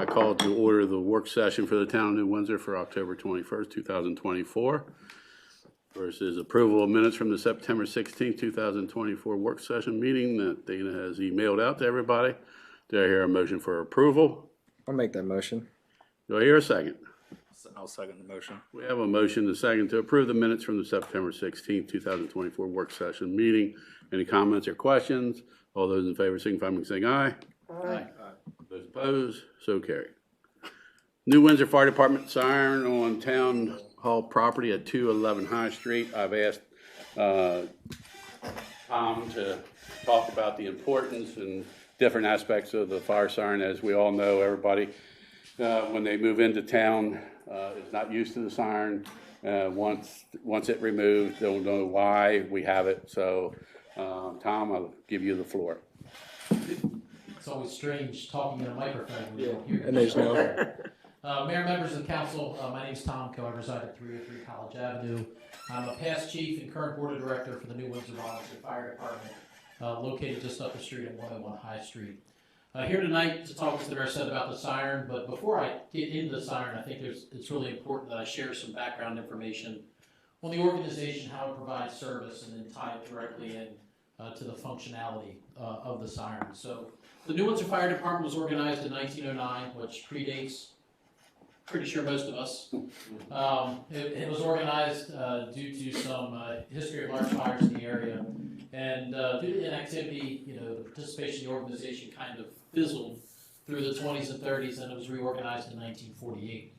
I call to order the work session for the town of New Windsor for October 21st, 2024 versus approval of minutes from the September 16th, 2024 work session meeting that Dana has emailed out to everybody. Do I hear a motion for approval? I'll make that motion. Do I hear a second? I'll second the motion. We have a motion, a second, to approve the minutes from the September 16th, 2024 work session meeting. Any comments or questions? All those in favor signify by saying aye. Aye. Those opposed, so carried. New Windsor Fire Department siren on Town Hall property at 211 High Street. I've asked Tom to talk about the importance and different aspects of the fire siren. As we all know, everybody, when they move into town, is not used to the siren. Once it removed, don't know why we have it. So, Tom, I'll give you the floor. It's always strange talking in a microphone when you don't hear. And there's no. Mayor, members of the council, my name is Tom Coe. I reside at 303 College Avenue. I'm a past chief and current board of director for the New Windsor Volunteer Fire Department, located just up the street at 101 High Street. Here tonight to talk, as the mayor said, about the siren, but before I get into the siren, I think it's really important that I share some background information on the organization, how it provides service, and then tie it directly in to the functionality of the siren. So the New Windsor Fire Department was organized in 1909, which predates, pretty sure, most of us. It was organized due to some history of large fires in the area. And due to inactivity, the participation in the organization kind of fizzled through the 20s and 30s, and it was reorganized in 1948.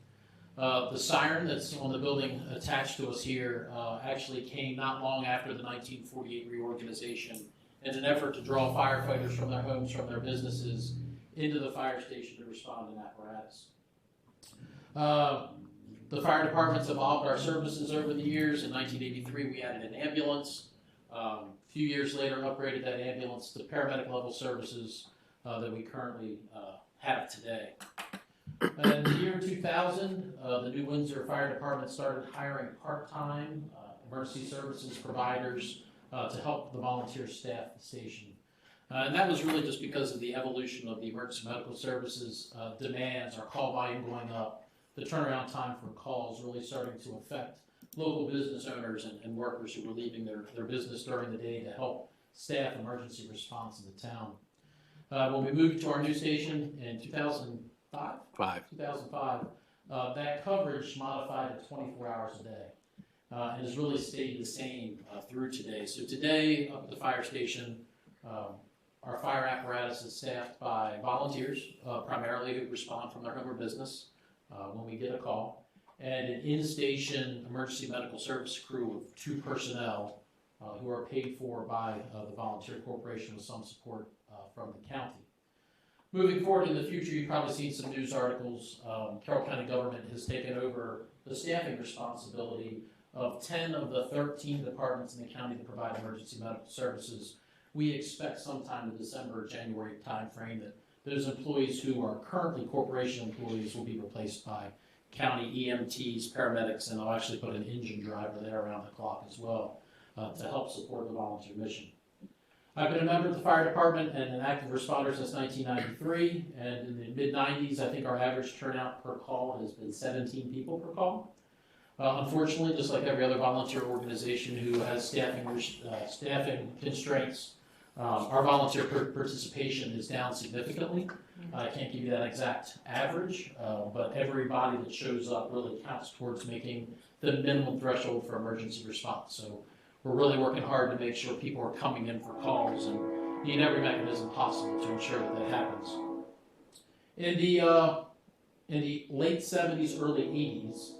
The siren that's on the building attached to us here actually came not long after the 1948 reorganization in an effort to draw firefighters from their homes, from their businesses, into the fire station to respond in apparatus. The fire department's evolved our services over the years. In 1983, we added an ambulance. A few years later, upgraded that ambulance to paramedic level services that we currently have today. In the year 2000, the New Windsor Fire Department started hiring part-time emergency services providers to help the volunteer staff at the station. And that was really just because of the evolution of the emergency medical services demands, our call volume going up, the turnaround time for calls really starting to affect local business owners and workers who were leaving their business during the day to help staff emergency response in the town. When we moved to our new station in 2005, that coverage modified to 24 hours a day and has really stayed the same through today. So today, up at the fire station, our fire apparatus is staffed by volunteers, primarily who respond from their home or business when we get a call, and an in-station emergency medical service crew of 2 personnel who are paid for by the volunteer corporation with some support from the county. Moving forward in the future, you've probably seen some news articles. Carroll County government has taken over the staffing responsibility of 10 of the 13 departments in the county that provide emergency medical services. We expect sometime in December, January timeframe that those employees who are currently corporation employees will be replaced by county EMTs, paramedics, and I'll actually put an engine driver there around the clock as well to help support the volunteer mission. I've been a member of the fire department and an active responder since 1993, and in the mid-90s, I think our average turnout per call has been 17 people per call. Unfortunately, just like every other volunteer organization who has staffing constraints, our volunteer participation is down significantly. I can't give you that exact average, but everybody that shows up really counts towards making the minimum threshold for emergency response. So we're really working hard to make sure people are coming in for calls and need every mechanism possible to ensure that happens. In the late 70s, early 80s,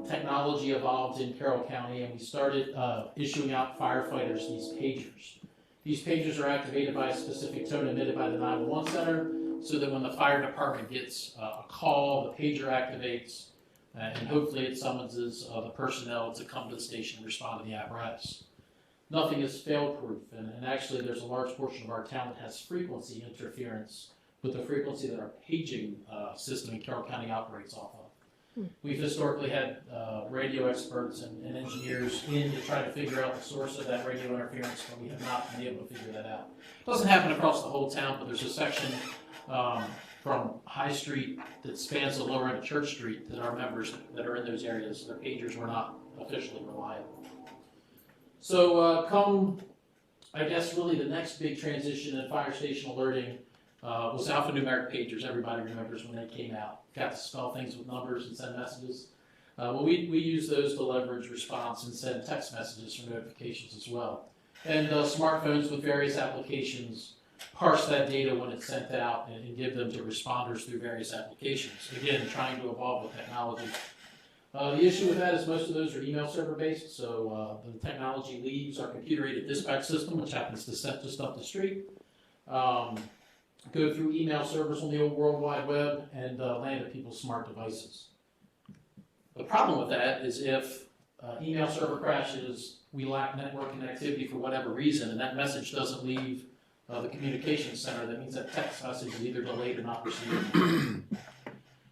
technology evolved in Carroll County, and we started issuing out firefighters these pagers. These pagers are activated by a specific tone emitted by the 911 center, so that when the fire department gets a call, the pager activates, and hopefully it summonses the personnel to come to the station and respond to the apparatus. Nothing is fail-proof, and actually there's a large portion of our town that has frequency interference with the frequency that our paging system in Carroll County operates off of. We've historically had radio experts and engineers in to try to figure out the source of that radio interference, but we have not been able to figure that out. It doesn't happen across the whole town, but there's a section from High Street that spans the lower end of Church Street that our members that are in those areas, their pagers were not officially reliable. So come, I guess really the next big transition in fire station alerting was alphanumeric pagers. Everybody remembers when they came out. Got to spell things with numbers and send messages. Well, we use those to leverage response and send text messages for notifications as well. And smartphones with various applications parse that data when it's sent out and give them to responders through various applications. Again, trying to evolve with technology. The issue with that is most of those are email server based, so the technology leaves our computer-aided dispatch system, which happens to set just up the street, go through email servers on the old World Wide Web, and land at people's smart devices. The problem with that is if email server crashes, we lack network connectivity for whatever reason, and that message doesn't leave the communications center, that means that text message is either delayed or not received.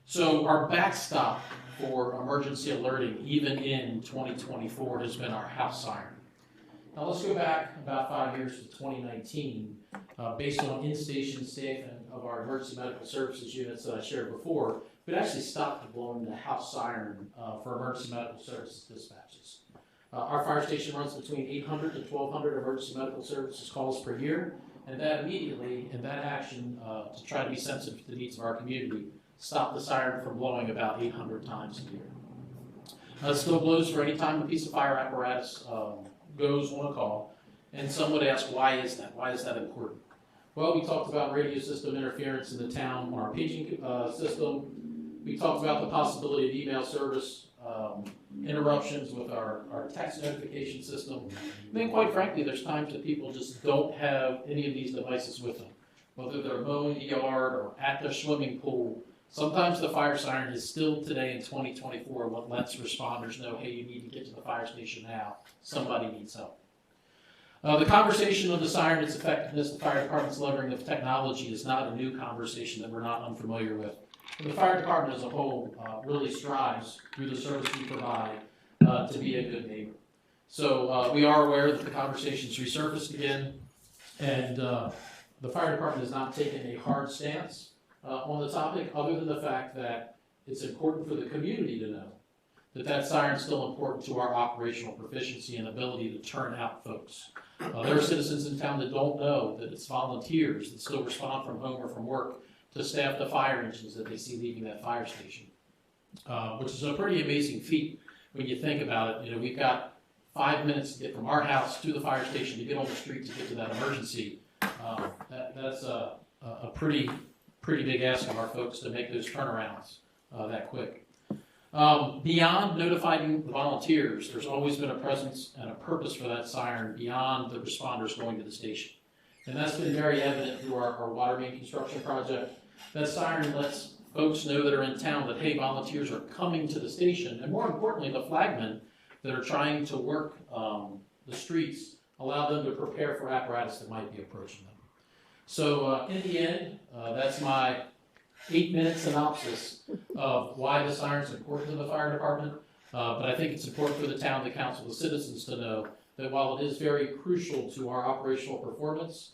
So our backstop for emergency alerting, even in 2024, has been our house siren. Now let's go back about 5 years to 2019. Based on in-station staffing of our emergency medical services units that I shared before, we'd actually stopped blowing the house siren for emergency medical services dispatches. Our fire station runs between 800 to 1,200 emergency medical services calls per year, and that immediately, in that action, to try to be sensitive to the needs of our community, stopped the siren from blowing about 800 times a year. It still blows for any time a piece of fire apparatus goes on a call, and some would ask, why is that? Why is that important? Well, we talked about radio system interference in the town on our paging system. We talked about the possibility of email service interruptions with our text notification system. And then quite frankly, there's times that people just don't have any of these devices with them. Whether they're mowing the yard or at their swimming pool, sometimes the fire siren is still today in 2024 what lets responders know, hey, you need to get to the fire station now. Somebody needs help. The conversation of the siren, its effectiveness, the fire department's leveraging of technology is not a new conversation that we're not unfamiliar with. But the fire department as a whole really strives, through the service we provide, to be a good neighbor. So we are aware that the conversation's resurfaced again, and the fire department has not taken a hard stance on the topic, other than the fact that it's important for the community to know that that siren is still important to our operational proficiency and ability to turn out folks. There are citizens in town that don't know that it's volunteers that still respond from home or from work to staff the fire engines that they see leaving that fire station, which is a pretty amazing feat when you think about it. You know, we've got 5 minutes to get from our house to the fire station to get on the street to get to that emergency. That's a pretty big ask of our folks to make those turnarounds that quick. Beyond notifying the volunteers, there's always been a presence and a purpose for that siren beyond the responders going to the station. And that's been very evident through our water main construction project. That siren lets folks know that are in town that, hey, volunteers are coming to the station. And more importantly, the flagmen that are trying to work the streets, allow them to prepare for apparatus that might be approaching them. So in the end, that's my 8-minute synopsis of why the siren is important to the fire department. But I think it's important for the town, the council, the citizens to know that while it is very crucial to our operational performance,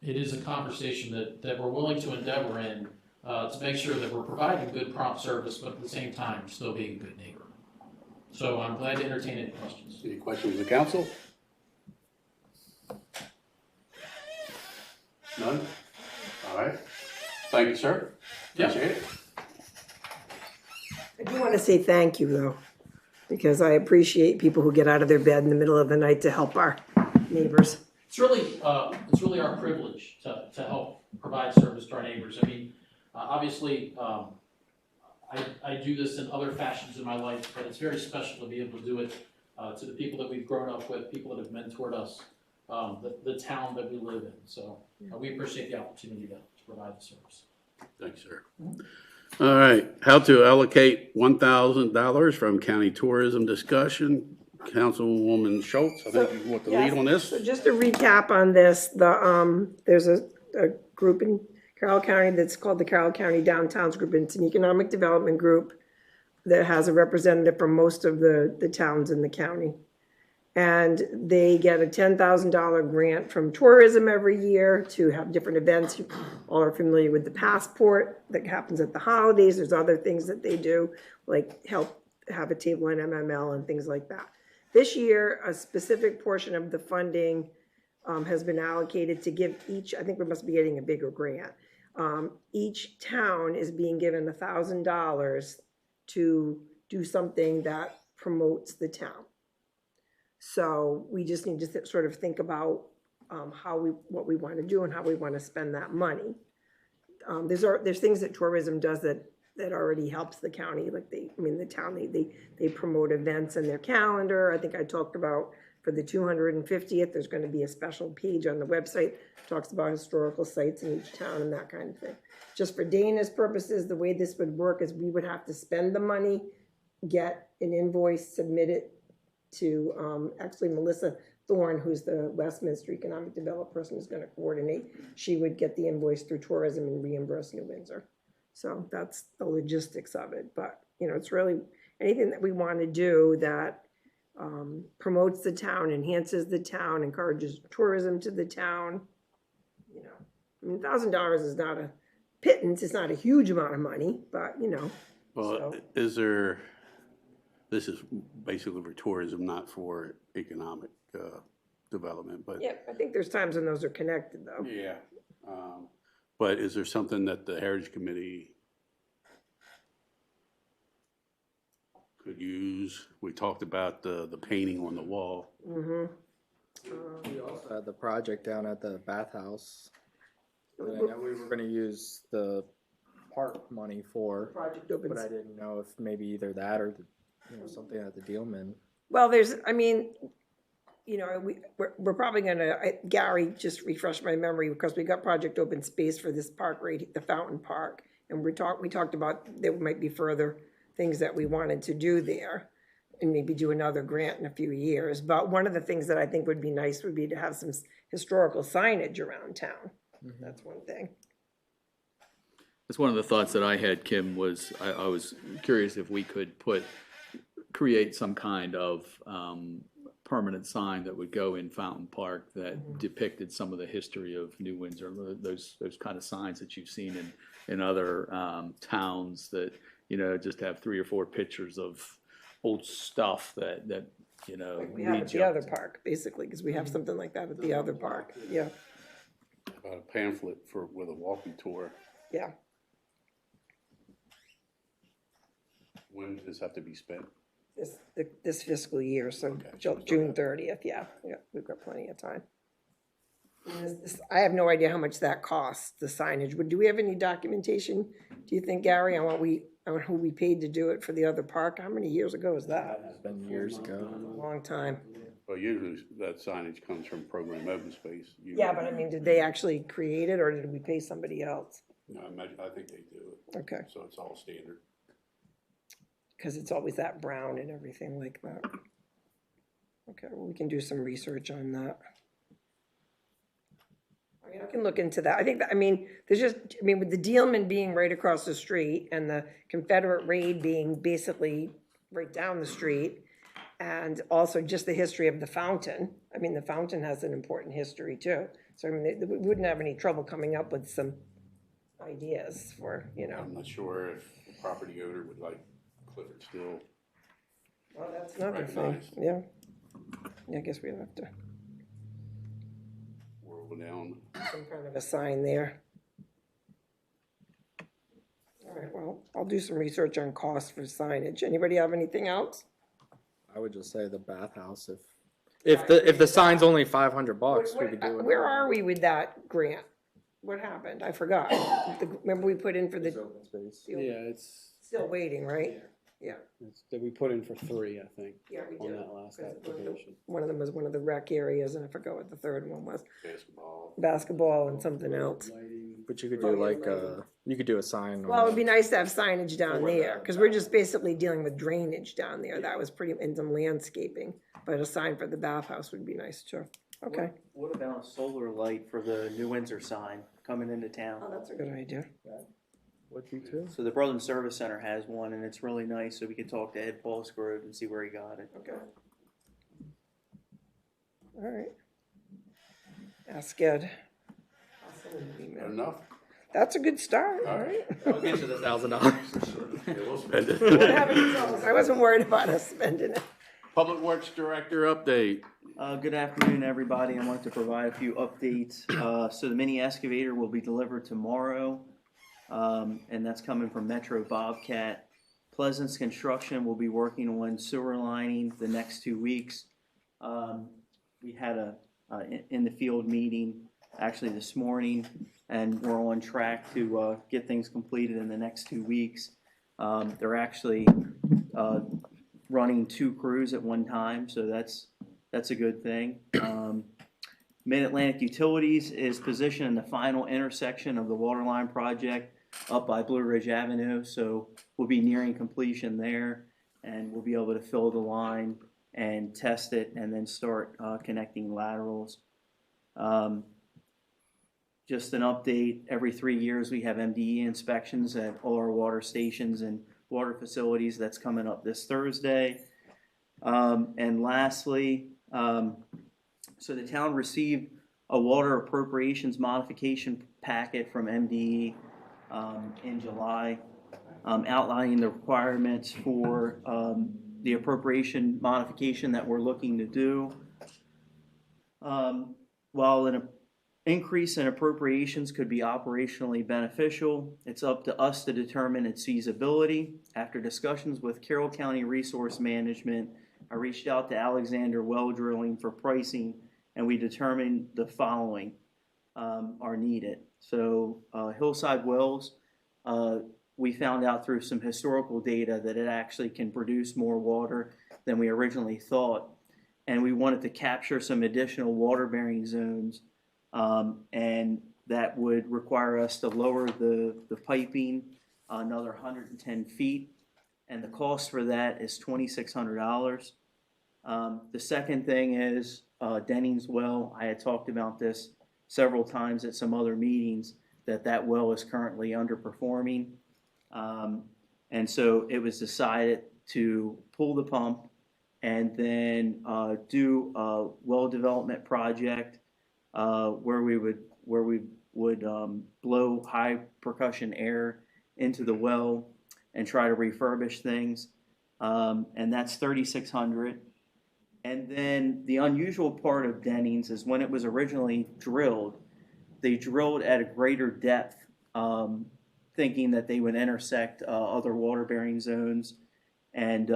it is a conversation that we're willing to endeavor in to make sure that we're providing good prompt service, but at the same time still being a good neighbor. So I'm glad to entertain any questions. Any questions of the council? None? All right. Thank you, sir. Appreciate it. I do want to say thank you, though, because I appreciate people who get out of their bed in the middle of the night to help our neighbors. It's really our privilege to help provide service to our neighbors. I mean, obviously, I do this in other fashions in my life, but it's very special to be able to do it to the people that we've grown up with, people that have mentored us, the town that we live in. So we appreciate the opportunity to provide the service. Thanks, sir. All right. How to allocate $1,000 from county tourism discussion. Councilwoman Schultz, I think you want the lead on this. So just to recap on this, there's a group in Carroll County that's called the Carroll County Downtowns Group. It's an economic development group that has a representative from most of the towns in the county. And they get a $10,000 grant from tourism every year to have different events. You all are familiar with the passport that happens at the holidays. There's other things that they do, like help have a table in MML and things like that. This year, a specific portion of the funding has been allocated to give each, I think we must be getting a bigger grant. Each town is being given $1,000 to do something that promotes the town. So we just need to sort of think about what we want to do and how we want to spend that money. There's things that tourism does that already helps the county, like the town, they promote events in their calendar. I think I talked about for the 250th, there's going to be a special page on the website, talks about historical sites in each town and that kind of thing. Just for Dana's purposes, the way this would work is we would have to spend the money, get an invoice, submit it to actually Melissa Thorne, who's the Westminster Economic Development person who's going to coordinate. She would get the invoice through tourism and reimburse New Windsor. So that's the logistics of it. But, it's really anything that we want to do that promotes the town, enhances the town, encourages tourism to the town. $1,000 is not a pittance. It's not a huge amount of money, but, Well, so. This is basically for tourism, not for economic development, but. Yeah, I think there's times when those are connected, though. Yeah. But is there something that the Heritage Committee could use? We talked about the painting on the wall. Mm-hmm. We also had the project down at the bathhouse. And I know we were gonna use the park money for, Project opens. but I didn't know if maybe either that or something at the Dealman. Well, we're probably gonna, Gary just refreshed my memory because we got Project Open Space for this park, right, the Fountain Park. And we talked about there might be further things that we wanted to do there and maybe do another grant in a few years. But one of the things that I think would be nice would be to have some historical signage around town. Mm-hmm. That's one thing. That's one of the thoughts that I had, Kim, was I was curious if we could create some kind of permanent sign that would go in Fountain Park that depicted some of the history of New Windsor, those kind of signs that you've seen in other towns that, just have 3 or 4 pictures of old stuff that Like we have at the other park, basically, because we have something like that at the other park. Yeah. About a pamphlet with a walking tour. Yeah. When does this have to be spent? This fiscal year, so Okay. June 30th, yeah, we've got plenty of time. I have no idea how much that costs, the signage. Do we have any documentation, do you think, Gary, on who we paid to do it for the other park? How many years ago was that? It's been years ago. A long time. Well, usually that signage comes from Program Open Space. Yeah, but did they actually create it, or did we pay somebody else? No, I think they do it. Okay, So it's all standard. because it's always that brown and everything like that. Okay, well, we can do some research on that. I can look into that. I think that, with the Dealman being right across the street and the Confederate raid being basically right down the street, and also just the history of the fountain. The fountain has an important history too. So, we wouldn't have any trouble coming up with some ideas for, I'm not sure if the property owner would like Clifford still. Well, that's another thing, recognized. yeah. I guess we'll have to, Whirl down. some kind of a sign there. All right, well, I'll do some research on cost for signage. Anybody have anything else? I would just say the bathhouse if the sign's only $500, we could do it. Where are we with that grant? What happened? I forgot. Remember we put in for It's the, open space. Yeah, it's still waiting, right? Yeah, that we put in for 3, I think, yeah, we on did. that last 'Cause application. one of them was one of the rec areas, and I forgot what the third one was. Basketball. Basketball and something else. Lighting. But you could do you could do a sign. Well, it'd be nice to have signage down there, because we're just basically dealing with drainage down there. That was and some landscaping, but a sign for the bathhouse would be nice too. Okay. What about a solar light for the New Windsor sign coming into town? Oh, that's a good idea. Would be too. So the Brotherton Service Center has one, and it's really nice, so we can talk to Ed Paulsgrove and see where he got it. Okay. All right. That's good. I'll send an email. Enough? That's a good start. All right. I'll get you the $1,000. Yeah, we'll spend it. We'll have it ourselves. I wasn't worried about us spending it. Public Works Director update. Good afternoon, everybody. I wanted to provide a few updates. So the mini excavator will be delivered tomorrow, and that's coming from Metro Bobcat. Pleasance Construction will be working on sewer lining the next 2 weeks. We had a in the field meeting actually this morning, and we're on track to get things completed in the next 2 weeks. They're actually running 2 crews at one time, so that's a good thing. Mid-Atlantic Utilities is positioned in the final intersection of the waterline project up by Blue Ridge Avenue, so we'll be nearing completion there, and we'll be able to fill the line and test it and then start connecting laterals. Just an update, every 3 years we have MDE inspections at all our water stations and water facilities. That's coming up this Thursday. And lastly, so the town received a water appropriations modification packet from MDE in July, outlining the requirements for the appropriation modification that we're looking to do. While an increase in appropriations could be operationally beneficial, it's up to us to determine its feasibility. After discussions with Carroll County Resource Management, I reached out to Alexander Well Drilling for pricing, and we determined the following are needed. So Hillside Wells, we found out through some historical data that it actually can produce more water than we originally thought, and we wanted to capture some additional water-bearing zones, and that would require us to lower the piping another 110 feet, and the cost for that is $2,600. The second thing is Denning's well. I had talked about this several times at some other meetings, that well is currently underperforming. And so it was decided to pull the pump and then do a well development project where we would blow high percussion air into the well and try to refurbish things. And that's $3,600. And then the unusual part of Denning's is when it was originally drilled, they drilled at a greater depth, thinking that they would intersect other water-bearing zones, and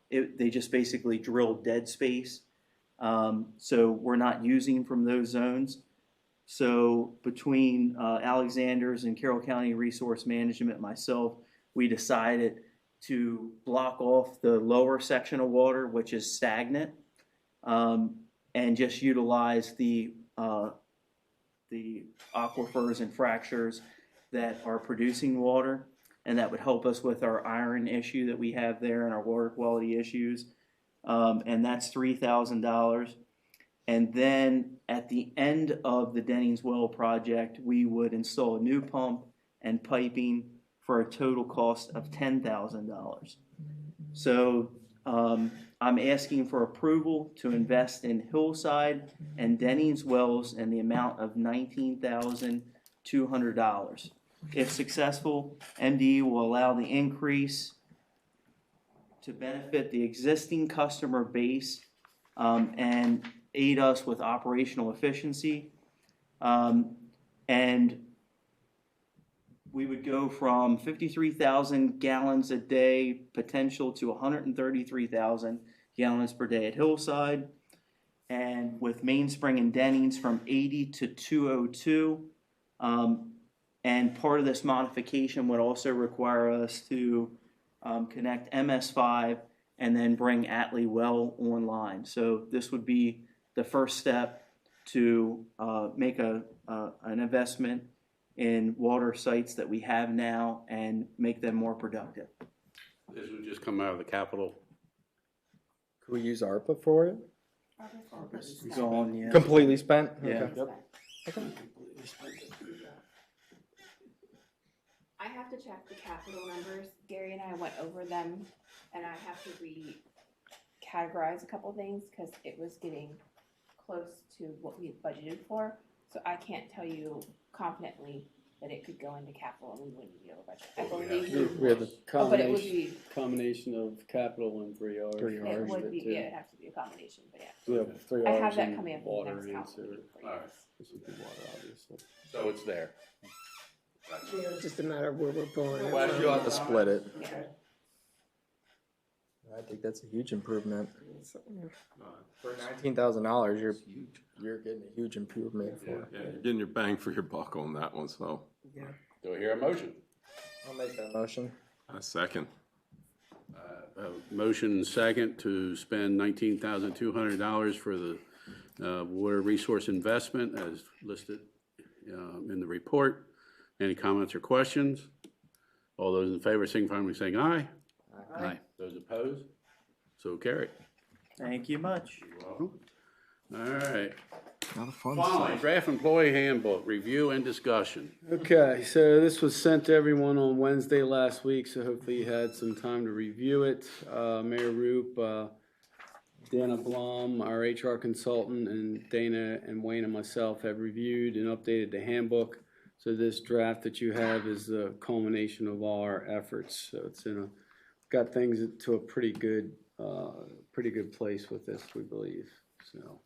they just basically drilled dead space. So we're not using from those zones. So between Alexander's and Carroll County Resource Management and myself, we decided to block off the lower section of water, which is stagnant, and just utilize the aquifers and fractures that are producing water, and that would help us with our iron issue that we have there and our water quality issues. And that's $3,000. And then at the end of the Denning's Well project, we would install a new pump and piping for a total cost of $10,000. So I'm asking for approval to invest in Hillside and Denning's Wells in the amount of $19,200. If successful, MDE will allow the increase to benefit the existing customer base and aid us with operational efficiency. And we would go from 53,000 gallons a day potential to 133,000 gallons per day at Hillside. And with Mainspring and Denning's from 80 to 202. And part of this modification would also require us to connect MS5 and then bring Atlee Well online. So this would be the first step to make an investment in water sites that we have now and make them more productive. This would just come out of the capital. Could we use ARPA for it? Gone, yeah. Completely spent? Yeah. Okay. I have to check the capital numbers. Gary and I went over them, and I have to re-categorize a couple things because it was getting close to what we had budgeted for, so I can't tell you confidently that it could go into capital and we wouldn't be over budget. I believe We have the Oh, but it would combination, be, combination of capital and 3Rs. it would be, yeah, it'd have to be a combination, but yeah. We have 3Rs I have that and coming up in the water next and council sewer. meeting for you. All right. This would be water, obviously. So it's there. It's just a matter of where we're pulling it Well, from. You'll have to split it. Yeah. I think that's a huge improvement. So, yeah. For $19,000, you're getting a huge improvement for it. Yeah, you're getting your bang for your buck on that one, so Do I hear a motion? I'll make that motion. a second. A motion and second to spend $19,200 for the water resource investment as listed in the report. Any comments or questions? All those in favor, signify by saying aye. Aye. Those opposed? So carried. Thank you much. You're welcome. All right. Not a fun Finally, stuff. draft employee handbook, review and discussion. Okay, so this was sent to everyone on Wednesday last week, so hopefully you had some time to review it. Mayor Roop, Dana Blum, our HR consultant, and Dana and Wayne and myself have reviewed and updated the handbook. So this draft that you have is the culmination of all our efforts. So it's got things to a pretty good place with this, we believe. So,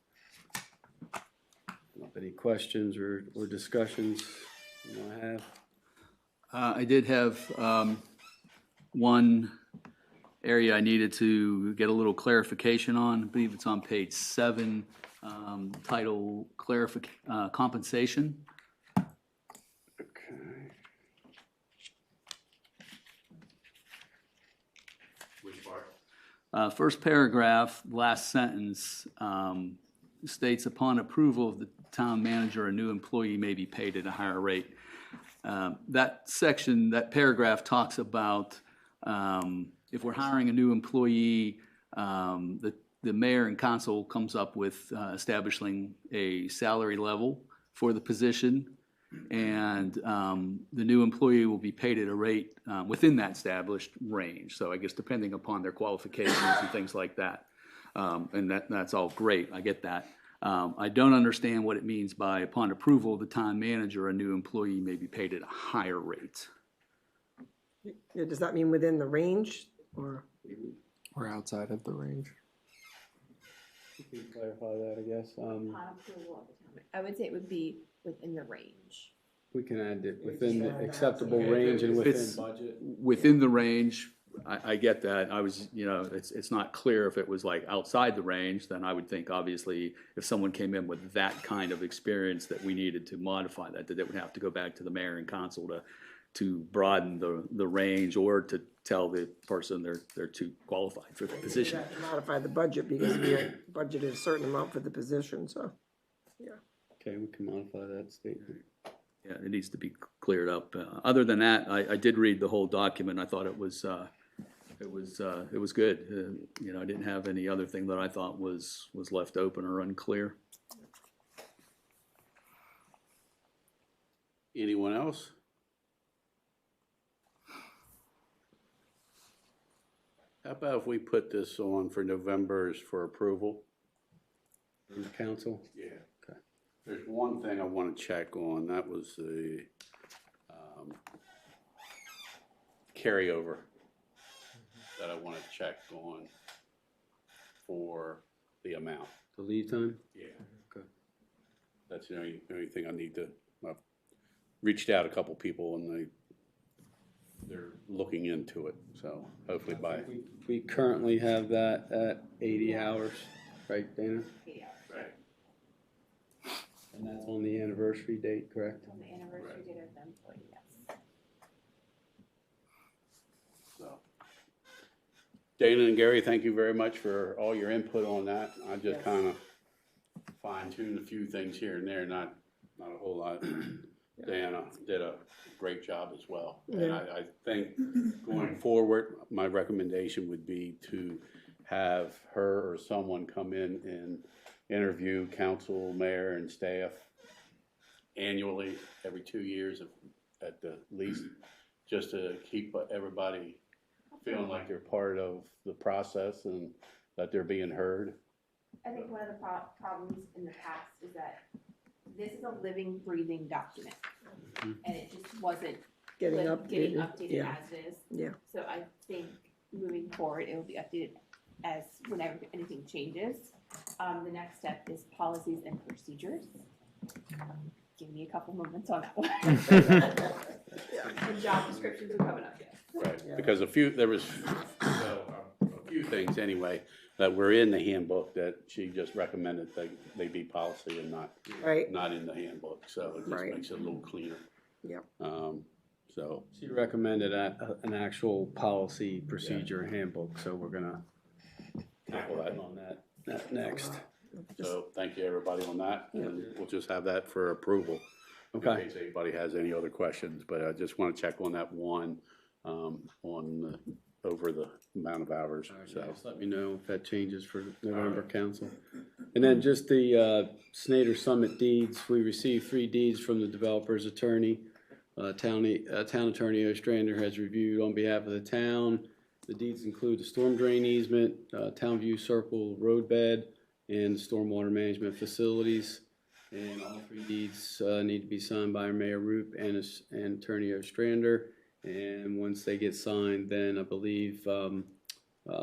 any questions or discussions you want to have? I did have one area I needed to get a little clarification on. I believe it's on page 7, title compensation. Okay. Which part? First paragraph, last sentence, states upon approval of the town manager, a new employee may be paid at a higher rate. That section, that paragraph talks about if we're hiring a new employee, the mayor and council comes up with establishing a salary level for the position, and the new employee will be paid at a rate within that established range. So I guess depending upon their qualifications and things like that. And that's all great, I get that. I don't understand what it means by upon approval of the town manager, a new employee may be paid at a higher rate. Yeah, does that mean within the range, or? We're outside of the range. You can clarify that, I guess. Upon approval of the town, I would say it would be within the range. We can add it within the acceptable range and within It's budget. within the range. I get that. I was, it's not clear if it was like outside the range, then I would think obviously if someone came in with that kind of experience that we needed to modify that it would have to go back to the mayor and council to broaden the range or to tell the person they're too qualified for the position. You have to modify the budget because we had budgeted a certain amount for the position, so, yeah. Okay, we can modify that statement. Yeah, it needs to be cleared up. Other than that, I did read the whole document. I thought it was good. I didn't have any other thing that I thought was left open or unclear. Anyone else? How about if we put this on for November's for approval? From the council? Yeah. Okay. There's one thing I want to check on, that was the carryover that I want to check on for the amount. The lead time? Yeah. Okay. That's the only thing I need to, I've reached out a couple people and they're looking into it, so hopefully by. We currently have that at 80 hours, right, Dana? 80 hours. Right. And that's on the anniversary date, correct? On the anniversary date of the employee, yes. So, Dana and Gary, thank you very much for all your input on that. I just kind of fine-tuned a few things here and there, not a whole lot. Dana did a great job as well. And I think going forward, my recommendation would be to have her or someone come in and interview council, mayor, and staff annually, every 2 years at the least, just to keep everybody feeling like they're part of the process and that they're being heard. I think one of the problems in the past is that this is a living, breathing document. And it just wasn't Getting getting updated, updated yeah, as it is. yeah. So I think moving forward, it will be updated as whenever anything changes. The next step is policies and procedures. Give me a couple moments on that one. And job descriptions are coming up, yes. Right, because there was a few things anyway that were in the handbook that she just recommended they be policy and Right, not in the handbook, so it just Right. makes it a little cleaner. Yep. So, She recommended an actual policy procedure handbook, so we're gonna tackle that on that next. so thank you everybody on that, and we'll just have that for approval. Okay. In case anybody has any other questions, but I just want to check on that one, over the amount of hours, so. Just let me know if that changes for November council. And then just the Snyder Summit deeds, we received 3 deeds from the developer's attorney. Town attorney Ostrander has reviewed on behalf of the town. The deeds include the storm drain easement, Town View Circle roadbed, and stormwater management facilities. And all 3 deeds need to be signed by Mayor Roop and Attorney Ostrander. And once they get signed, then I believe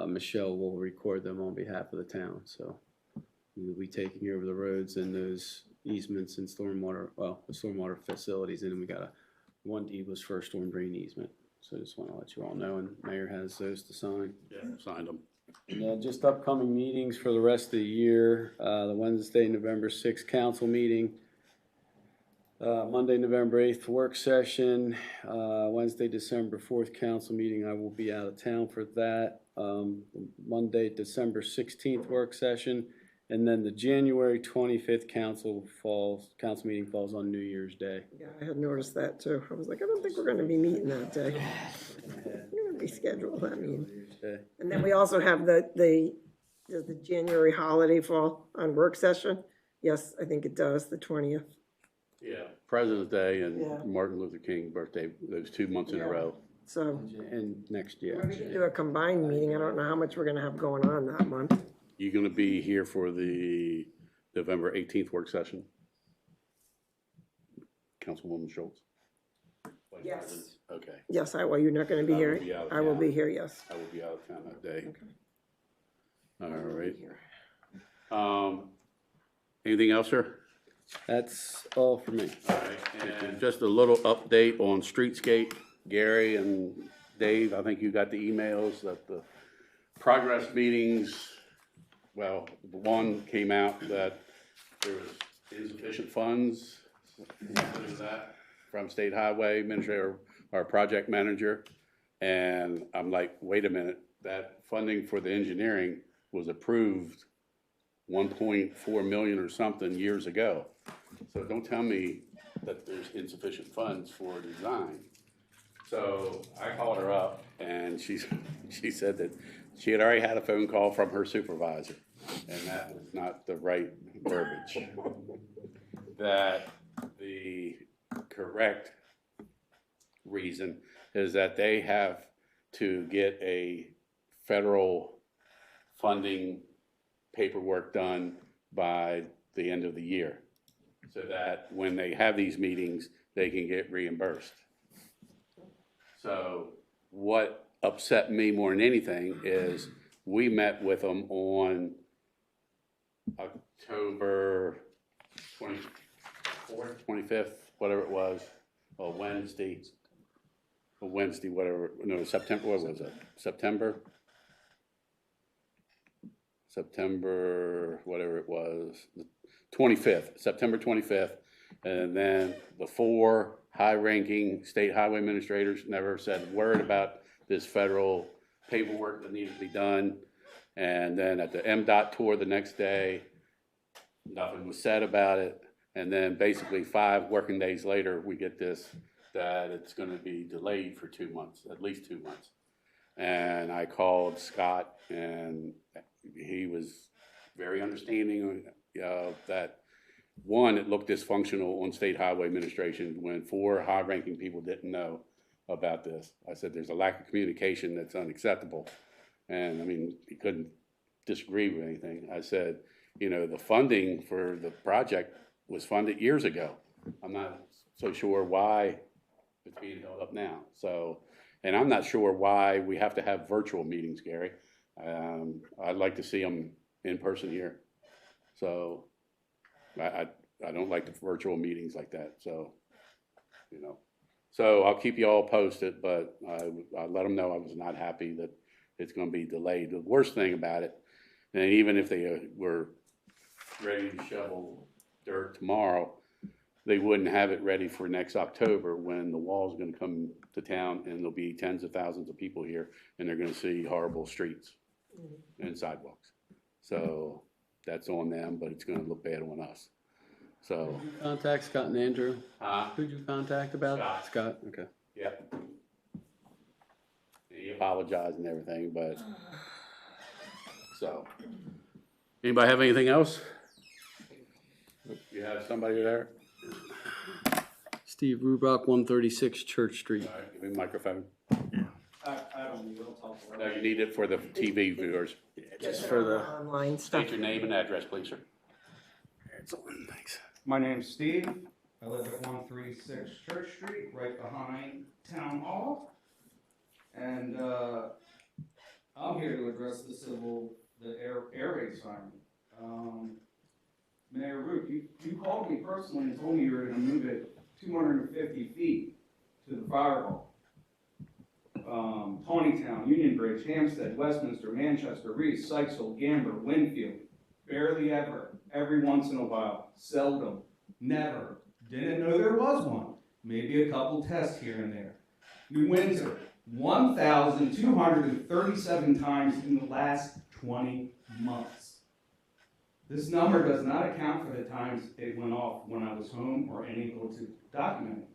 Michelle will record them on behalf of the town. So we'll be taking over the roads and those easements and the stormwater facilities. And then we got one deed was for a storm drain easement. So I just want to let you all know, and Mayor has those to sign. Yeah, signed them. And then just upcoming meetings for the rest of the year, the Wednesday, November 6th council meeting, Monday, November 8th work session, Wednesday, December 4th council meeting. I will be out of town for that. Monday, December 16th work session, and then the January 25th council meeting falls on New Year's Day. yeah, I had noticed that too. I was like, I don't think we're gonna be meeting that day. We're gonna reschedule that meeting. And then we also have does the January holiday fall on work session? Yes, I think it does, the 20th. Yeah. President's Day Yeah. and Martin Luther King birthday, those 2 months in a Yeah. row. So And next we're year. gonna do a combined meeting. I don't know how much we're gonna have going on that month. You gonna be here for the November 18th work session? Councilwoman Schultz? Vice Yes. President? Okay, Yes, you're not gonna be I will here. be out of I will town. be here, yes. I will be out of town that day. Okay. All right. Anything else, sir? That's all for me. All right, and just a little update on Streetscape. Gary and Dave, I think you got the emails that the progress meetings, well, one came out that there was insufficient funds, including that, from State Highway Administrator, our project manager. And I'm like, wait a minute, that funding for the engineering was approved 1.4 million or something years ago. So don't tell me that there's insufficient funds for design. So I called her up and she said that she had already had a phone call from her supervisor, and that was not the right verbiage. That the correct reason is that they have to get a federal funding paperwork done by the end of the year, so that when they have these meetings, they can get reimbursed. So what upset me more than anything is we met with them on October 24th, 25th, whatever it was, or Wednesday, whatever, no, September, what was it? September, whatever it was, the 25th, September 25th. And then the 4 high-ranking state highway administrators never said a word about this federal paperwork that needed to be done. And then at the MDOT tour the next day, nothing was said about it. And then basically 5 working days later, we get this, that it's gonna be delayed for 2 months, at least 2 months. And I called Scott, and he was very understanding of that. One, it looked dysfunctional on state highway administration when 4 high-ranking people didn't know about this. I said, there's a lack of communication that's unacceptable. And I mean, he couldn't disagree with anything. I said, you know, the funding for the project was funded years ago. I'm not so sure why it's being held up now. So, and I'm not sure why we have to have virtual meetings, Gary. I'd like to see them in person here. So I don't like the virtual meetings like that. So, you know, so I'll keep you all posted, but I let them know I was not happy that it's going to be delayed. The worst thing about it, and even if they were ready to shovel dirt tomorrow, they wouldn't have it ready for next October when the wall's going to come to town and there'll be tens of thousands of people here and they're going to see horrible streets and sidewalks. So that's on them, but it's going to look bad on us. So. Did you contact Scott and Andrew? Who'd you contact about it? Scott. Scott, okay. Yep. He apologized and everything, but, so. Anybody have anything else? You have somebody there? Steve Rubrock, 136 Church Street. All right, give me a microphone. I don't need it, I'll talk about No, you need it for the TV viewers. Just for the. Online stuff. State your name and address, please, sir. It's on, thanks. My name's Steve. I live at 136 Church Street, right behind Town Hall. And I'm here to address the air raid siren. Mayor Root, you called me personally and told me you were going to move it 250 feet to the firewall. Tawnytown, Union Bridge, Hampstead, Westminster, Manchester, Reese, Sykesville, Gamber, Winfield. Barely ever, every once in a while, seldom, never, didn't know there was one. Maybe a couple tests here and there. New Windsor, 1,237 times in the last 20 months. This number does not account for the times it went off when I was home or unable to document it.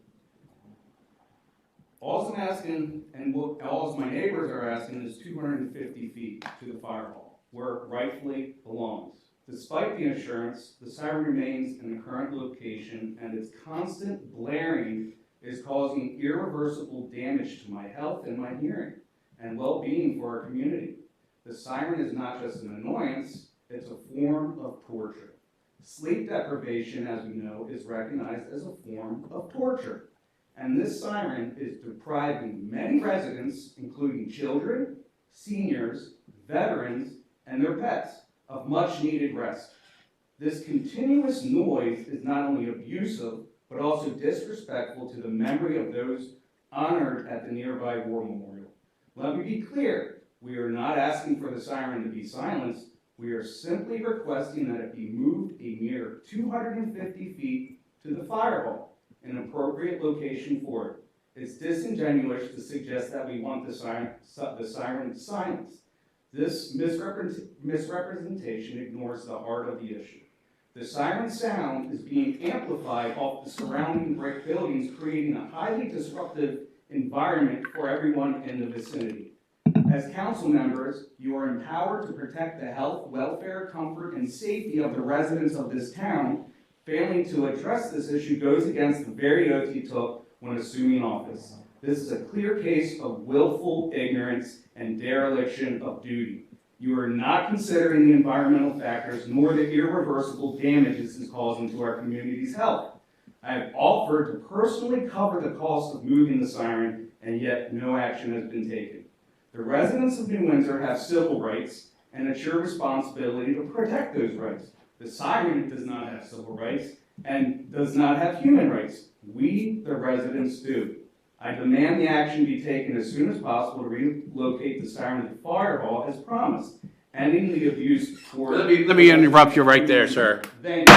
All I'm asking, and what all my neighbors are asking, is 250 feet to the firewall, where it rightfully belongs. Despite the insurance, the siren remains in the current location, and its constant blaring is causing irreversible damage to my health and my hearing and well-being for our community. The siren is not just an annoyance, it's a form of torture. Sleep deprivation, as we know, is recognized as a form of torture. And this siren is depriving many residents, including children, seniors, veterans, and their pets, of much needed rest. This continuous noise is not only abusive, but also disrespectful to the memory of those honored at the nearby war memorial. Let me be clear, we are not asking for the siren to be silenced. We are simply requesting that it be moved a mere 250 feet to the firewall, an appropriate location for it. It's disingenuous to suggest that we want the siren silenced. This misrepresentation ignores the heart of the issue. The siren sound is being amplified off the surrounding brick buildings, creating a highly disruptive environment for everyone in the vicinity. As council members, you are empowered to protect the health, welfare, comfort, and safety of the residents of this town. Failing to address this issue goes against the very oath you took when assuming office. This is a clear case of willful ignorance and dereliction of duty. You are not considering the environmental factors nor the irreversible damage this is causing to our community's health. I have offered to personally cover the cost of moving the siren, and yet no action has been taken. The residents of New Windsor have civil rights, and it's your responsibility to protect those rights. The siren does not have civil rights and does not have human rights. We, the residents, do. I demand the action be taken as soon as possible to relocate the siren to the firewall as promised, ending the abuse toward... Let me interrupt you right there, sir. Thank you.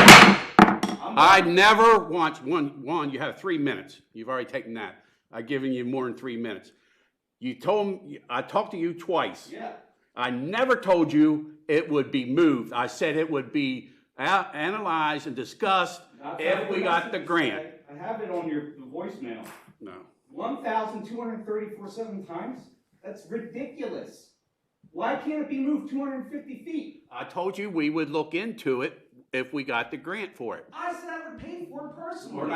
I never want, one, you have 3 minutes. You've already taken that. I've given you more than 3 minutes. You told me, I talked to you twice. Yeah. I never told you it would be moved. I said it would be analyzed and discussed if we got the grant. I have it on the voicemail. No. 1,234 times? That's ridiculous. Why can't it be moved 250 feet? I told you we would look into it if we got the grant for it. I said I would pay for it personally. We're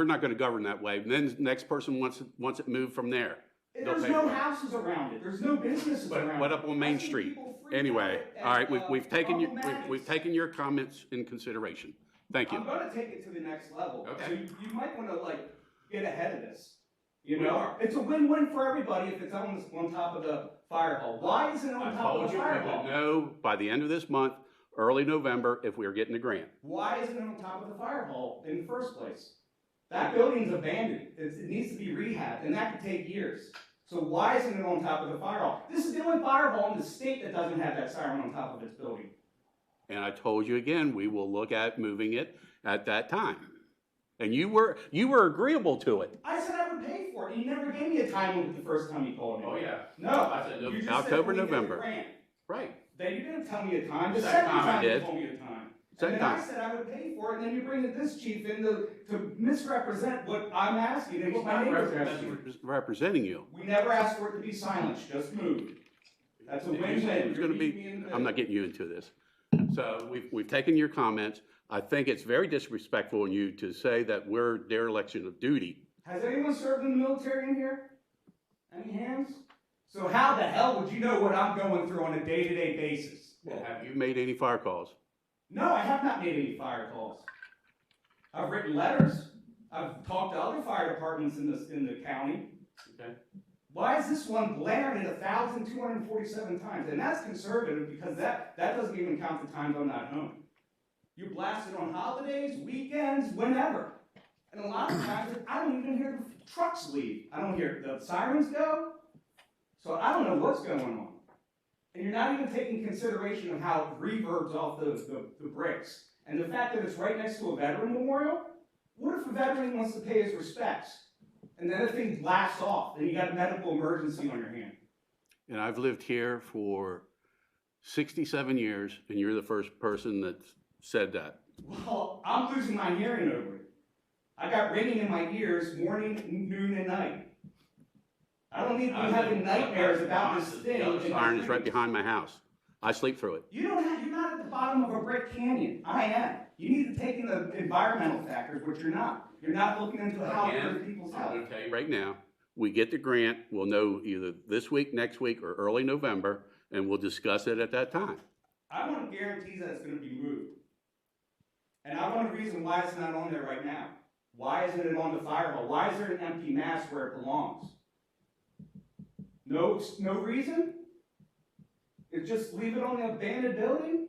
not going to govern that way. And then the next person wants it moved from there. There's no houses around it. There's no businesses around it. What up on Main I see Street? people Anyway, pellet all right, and, we've taken you, crumble we've magnets. taken your comments in consideration. Thank you. I'm gonna take it to the next level. Okay. So you might wanna like get ahead of this. You We know, are. it's a win-win for everybody if it's on top of the fire hall. Why isn't it on I top of told the you we fire would hall? know by the end of this month, early November, if we are getting the grant. Why isn't it on top of the fire hall in the first place? That building's abandoned. It needs to be rehabbed, and that could take years. So why isn't it on top of the fire hall? This is the only fire hall in the state that doesn't have that siren on top of its building. And I told you again, we will look at moving it at that time. And you were agreeable to it. I said I would pay for it, and you never gave me a time limit the first time you called me. Oh, yeah. No, I said you just October, said, "Can we get the November." grant?" Right. Then you didn't tell me a time. The Second second time I time you did. told me a time. Second And then I time. said I would pay for it, and then you bring this chief in to misrepresent what I'm asking and what my neighbors are asking. Representing you. We never asked for it to be silenced, just moved. That's a win-win. You said it was You're gonna keeping me in be, the I'm not getting you into this. So we've taken your comments. I think it's very disrespectful in you to say that we're dereliction of duty. Has anyone served in the military in here? Any hands? So how the hell would you know what I'm going through on a day-to-day basis? Have you made any fire calls? No, I have not made any fire calls. I've written letters. I've talked to other fire departments in the county. Okay. Why is this one blaring at 1,247 times? And that's conservative because that doesn't even count the times I'm not home. You blast it on holidays, weekends, whenever. And a lot of times, I don't even hear the trucks leave. I don't hear the sirens go. So I don't know what's going on. And you're not even taking consideration of how it reverbs off the bricks. And the fact that it's right next to a veteran memorial, what if a veteran wants to pay his respects? And then the thing blasts off, and you got a medical emergency on your hand. And I've lived here for 67 years, and you're the first person that said that. Well, I'm losing my hearing over it. I got ringing in my ears morning, noon, and night. I don't need to be having nightmares about this thing. The siren is right behind my house. I sleep through it. You're not at the bottom of a brick canyon. I am. You need to take in the environmental factors, which you're not. You're not looking into how it hurts people's I'm health. going to tell you right now, we get the grant, we'll know either this week, next week, or early November, and we'll discuss it at that time. I want guarantees that it's going to be moved. And I want a reason why it's not on there right now. Why isn't it on the fire hall? Why is there an empty mass where it belongs? No reason? It's just leave it on the abandoned building?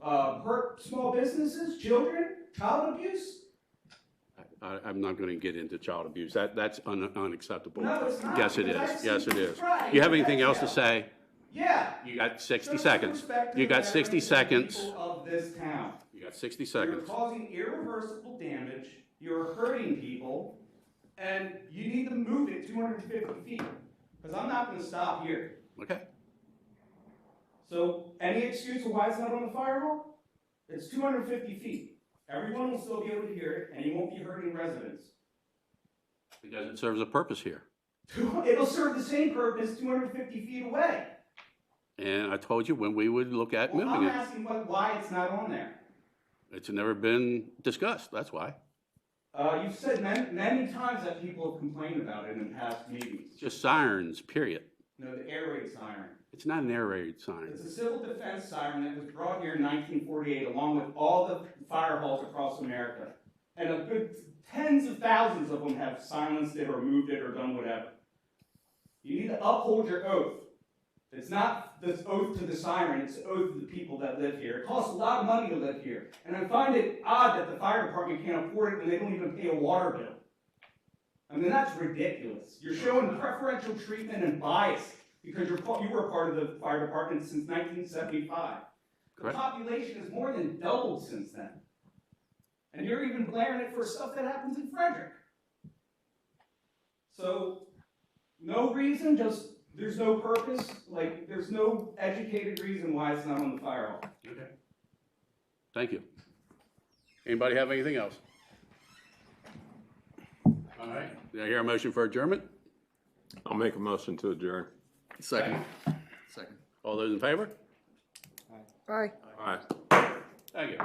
Hurt small businesses, children, child abuse? I'm not going to get into child abuse. That's unacceptable. No, it's not. Yes, it Because is. I've Yes, seen it is. try. You have anything else to say? Yeah. You got 60 Show some seconds. respect to You the got 60 veterans and seconds. people of this town. You got 60 You're seconds. causing irreversible damage, you're hurting people, and you need to move it 250 feet. Because I'm not going to stop here. Okay. So, any excuse of why it's not on the fire hall? It's 250 feet. Everyone will still be able to hear it, and you won't be hurting residents. Because it serves a purpose here. It'll serve the same purpose 250 feet away. And I told you when we would look at Well, I'm moving it. asking why it's not on there. It's never been discussed, that's why. You've said many times that people have complained about it in past meetings. Just sirens, period. No, the air raid siren. It's not an air raid siren. It's a civil defense siren that was brought here in 1948 along with all the fire halls across America. And a good tens of thousands of them have silenced it or moved it or done whatever. You need to uphold your oath. It's not this oath to the siren, it's the oath to the people that live here. It costs a lot of money to live here. And I find it odd that the fire department can't afford it when they don't even pay a water bill. I mean, that's ridiculous. You're showing preferential treatment and bias because you were a part of the fire department since 1975. Correct. The population has more than doubled since then. And you're even blaring it for stuff that happens in Frederick. So, no reason, just there's no purpose, like there's no educated reason why it's not on the fire hall. Okay. Thank you. Anybody have anything else? All right. Did I hear a motion for adjournment? I'll make a motion to adjourn. Second. Second. All those in favor? Bye. Aye. Thank you.